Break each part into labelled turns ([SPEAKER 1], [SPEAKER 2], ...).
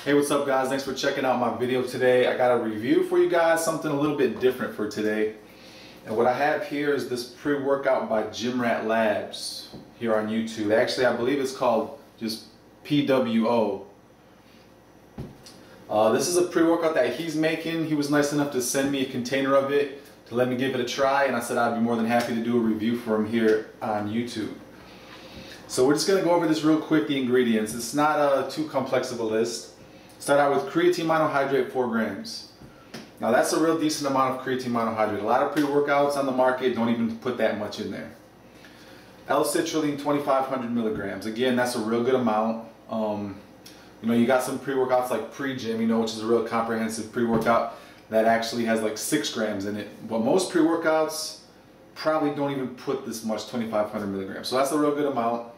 [SPEAKER 1] Hey, what's up guys? Thanks for checking out my video today. I got a review for you guys, something a little bit different for today. And what I have here is this pre-workout by Ratt Labs here on YouTube. Actually, I believe it's called just P.W.O. This is a pre-workout that he's making. He was nice enough to send me a container of it to let me give it a try, and I said I'd be more than happy to do a review for him here on YouTube. So we're just going to go over this real quick, the ingredients. It's not too complex of a list. Start out with creatine monohydrate, 4 grams. Now that's a real decent amount of creatine monohydrate. A lot of pre-workouts on the market don't even put that much in there. L-citrulline, 2,500 milligrams. Again, that's a real good amount. You know, you got some pre-workouts like pre-gym, you know, which is a real comprehensive pre-workout that actually has like 6 grams in it. But most pre-workouts probably don't even put this much, 2,500 milligrams. So that's a real good amount.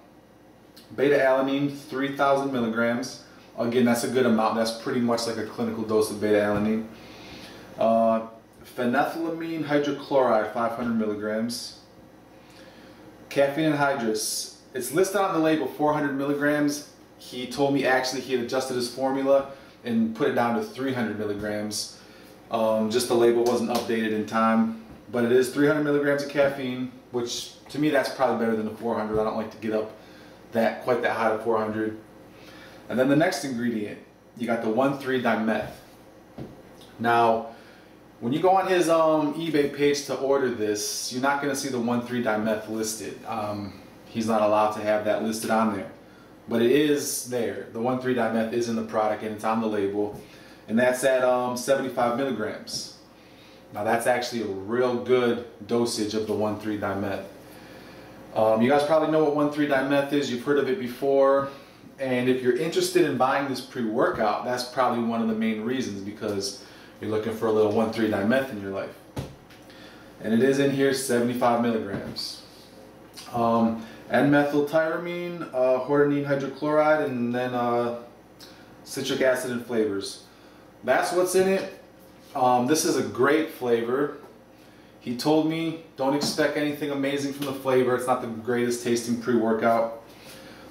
[SPEAKER 1] Beta-alanine, 3,000 milligrams. Again, that's a good amount. That's pretty much like a clinical dose of beta-alanine. Phenethylamine hydrochloride, 500 milligrams. Caffeine anhydrous. It's listed on the label 400 milligrams. He told me actually he had adjusted his formula and put it down to 300 milligrams. Just the label wasn't updated in time. But it is 300 milligrams of caffeine, which to me that's probably better than the 400. I don't like to get up quite that high to 400. And then the next ingredient, you got the 1,3-dimeth. Now, when you go on his eBay page to order this, you're not going to see the 1,3-dimeth listed. He's not allowed to have that listed on there. But it is there. The 1,3-dimeth is in the product and it's on the label. And that's at 75 milligrams. Now that's actually a real good dosage of the 1,3-dimeth. You guys probably know what 1,3-dimeth is. You've heard of it before. And if you're interested in buying this pre-workout, that's probably one of the main reasons, because you're looking for a little 1,3-dimeth in your life. And it is in here, 75 milligrams. N-methyltyramine, hordenine hydrochloride, and then citric acid and flavors. That's what's in it. This is a great flavor. He told me don't expect anything amazing from the flavor. It's not the greatest tasting pre-workout,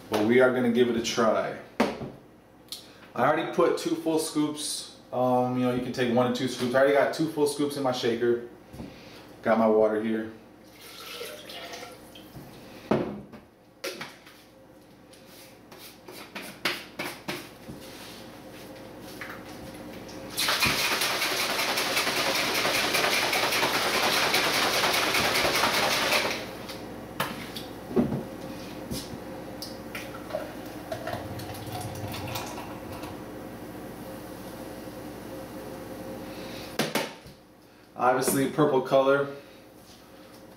[SPEAKER 1] but we are going to give it a try. I already put 2 full scoops. You know, you can take 1 or 2 scoops. I already got 2 full scoops in my shaker. Got my water here. Obviously purple color,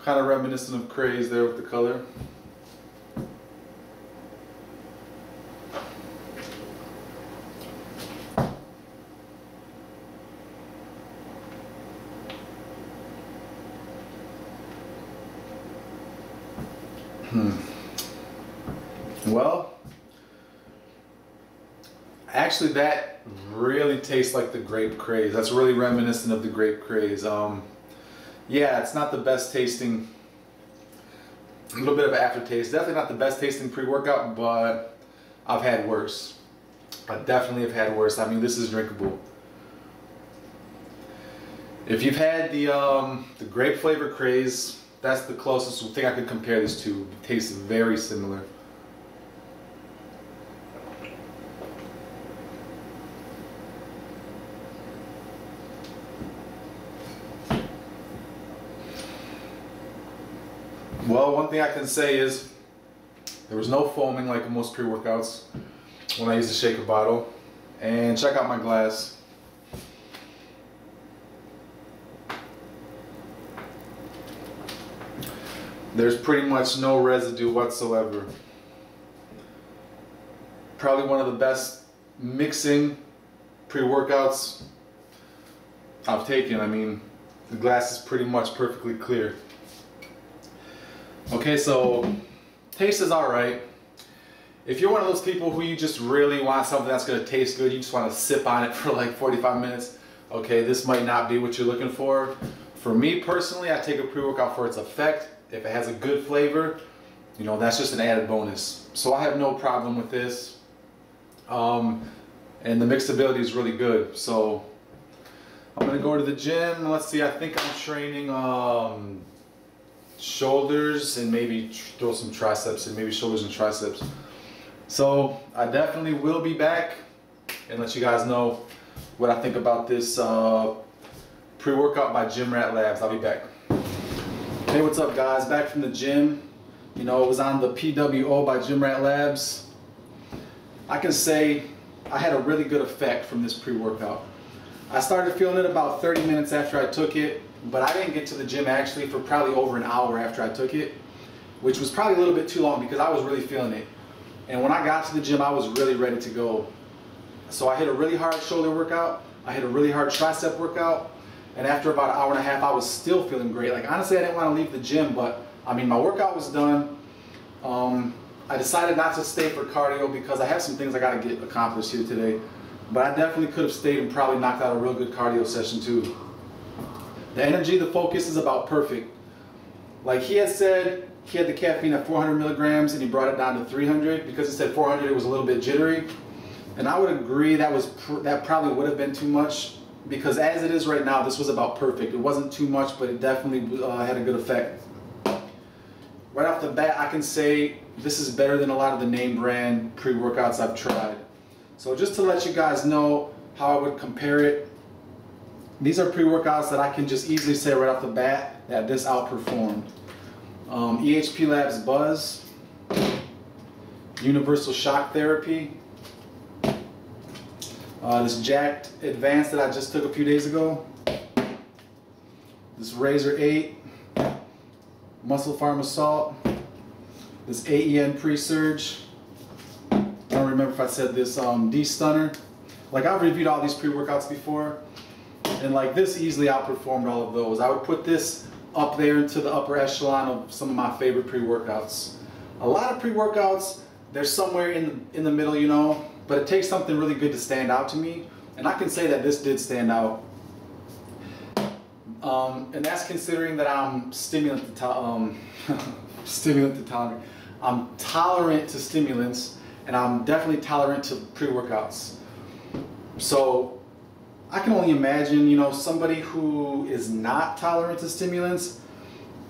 [SPEAKER 1] kind of reminiscent of Craze there with the color. Well, actually that really tastes like the grape Craze. That's really reminiscent of the grape Craze. Yeah, it's not the best tasting, a little bit of an aftertaste. Definitely not the best tasting pre-workout, but I've had worse. I definitely have had worse. I mean, this is drinkable. If you've had the grape flavor Craze, that's the closest thing I could compare this to. It tastes very similar. Well, one thing I can say is there was no foaming like in most pre-workouts when I used the shaker bottle. And check out my glass. There's pretty much no residue whatsoever. Probably one of the best mixing pre-workouts I've taken. I mean, the glass is pretty much perfectly clear. Okay, so taste is alright. If you're one of those people who you just really want something that's going to taste good, you just want to sip on it for like 45 minutes, okay, this might not be what you're looking for. For me personally, I take a pre-workout for its effect. If it has a good flavor, you know, that's just an added bonus. So I have no problem with this. and the mixability is really good. So I'm gonna go to the gym. Let's see, I think I'm training shoulders and maybe throw some triceps, and maybe shoulders and triceps. So I definitely will be back and let you guys know what I think about this pre-workout by Ratt Labs. I'll be back. Hey, what's up guys? Back from the gym. You know, it was on the P.W.O by Ratt Labs. I can say I had a really good effect from this pre-workout. I started feeling it about 30 minutes after I took it, but I didn't get to the gym actually for probably over an hour after I took it, which was probably a little bit too long because I was really feeling it. And when I got to the gym, I was really ready to go. So I hit a really hard shoulder workout, I hit a really hard tricep workout, and after about an hour and a half, I was still feeling great. Like honestly, I didn't want to leave the gym, but I mean, my workout was done. I decided not to stay for cardio because I have some things I got to get accomplished here today. But I definitely could have stayed and probably knocked out a real good cardio session too. The energy, the focus is about perfect. Like he had said, he had the caffeine at 400 milligrams and he brought it down to 300 because he said 400 it was a little bit jittery. And I would agree that probably would have been too much, because as it is right now, this was about perfect. It wasn't too much, but it definitely had a good effect. Right off the bat, I can say this is better than a lot of the name brand pre-workouts I've tried. So just to let you guys know how I would compare it, these are pre-workouts that I can just easily say right off the bat that this outperformed. EHP Labs Buzz, Universal Shock Therapy, this Jacked Advanced that I just took a few days ago, this Razor 8, Muscle Farm Assault, this AEN Pre-Surge, I don't remember if I said this, D-Stunner. Like I've reviewed all these pre-workouts before, and like this easily outperformed all of those. I would put this up there into the upper echelon of some of my favorite pre-workouts. A lot of pre-workouts, they're somewhere in the middle, you know, but it takes something really good to stand out to me, and I can say that this did stand out. And that's considering that I'm I'm tolerant to stimulants, and I'm definitely tolerant to pre-workouts. So I can only imagine, you know, somebody who is not tolerant to stimulants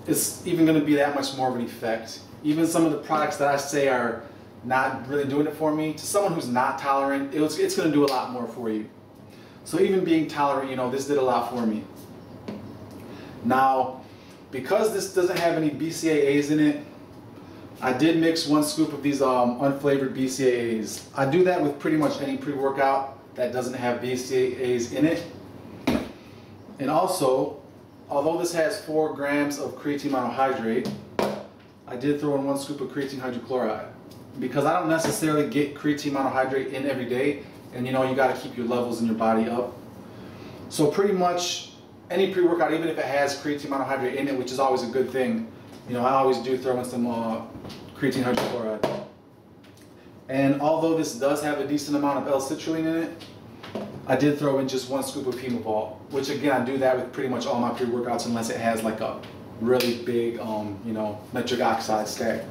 [SPEAKER 1] is even going to be that much more of an effect. Even some of the products that I say are not really doing it for me, to someone who's not tolerant, it's going to do a lot more for you. So even being tolerant, you know, this did a lot for me. Now, because this doesn't have any BCAAs in it, I did mix 1 scoop of these unflavored BCAAs. I do that with pretty much any pre-workout that doesn't have BCAAs in it. And also, although this has 4 grams of creatine monohydrate, I did throw in 1 scoop of creatine hydrochloride, because I don't necessarily get creatine monohydrate in every day, and you know, you got to keep your levels in your body up. So pretty much any pre-workout, even if it has creatine monohydrate in it, which is always a good thing, you know, I always do throw in some creatine hydrochloride. And although this does have a decent amount of L-citrulline in it, I did throw in just 1 scoop of P.W.O, which again, I do that with pretty much all my pre-workouts unless it has like a really big, you know, nitric oxide stack.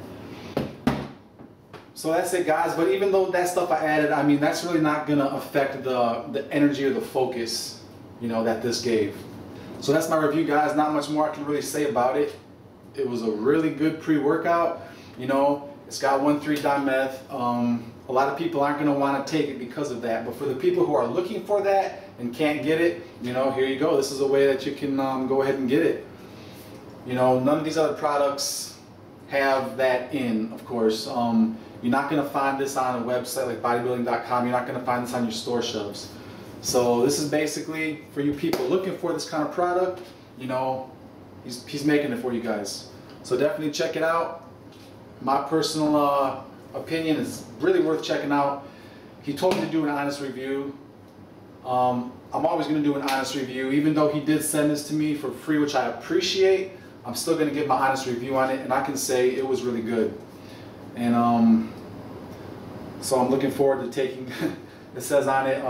[SPEAKER 1] So that's it guys, but even though that stuff I added, I mean, that's really not gonna affect the energy or the focus, you know, that this gave. So that's my review guys, not much more I can really say about it. It was a really good pre-workout, you know, it's got 1,3-dimeth. A lot of people aren't gonna wanna take it because of that, but for the people who are looking for that and can't get it, you know, here you go. This is a way that you can go ahead and get it. You know, none of these other products have that in, of course. You're not going to find this on a website like bodybuilding.com. You're not going to find this on your store shelves. So this is basically for you people looking for this kind of product. You know, he's making it for you guys. So definitely check it out. My personal opinion is really worth checking out. He told me to do an honest review. I'm always going to do an honest review, even though he did send this to me for free, which I appreciate. I'm still going to give my honest review on it, and I can say it was really good. And so I'm looking forward to taking, it says on it,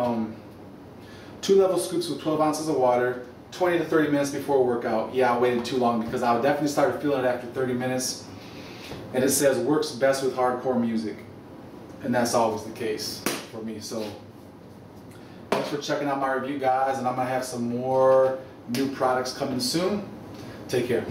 [SPEAKER 1] 2 level scoops with 12 ounces of water, 20 to 30 minutes before a workout. Yeah, I waited too long because I definitely started feeling it after 30 minutes. And it says works best with hardcore music. And that's always the case for me. So for checking out my review, guys, and I'm going to have some more new products coming soon. Take care.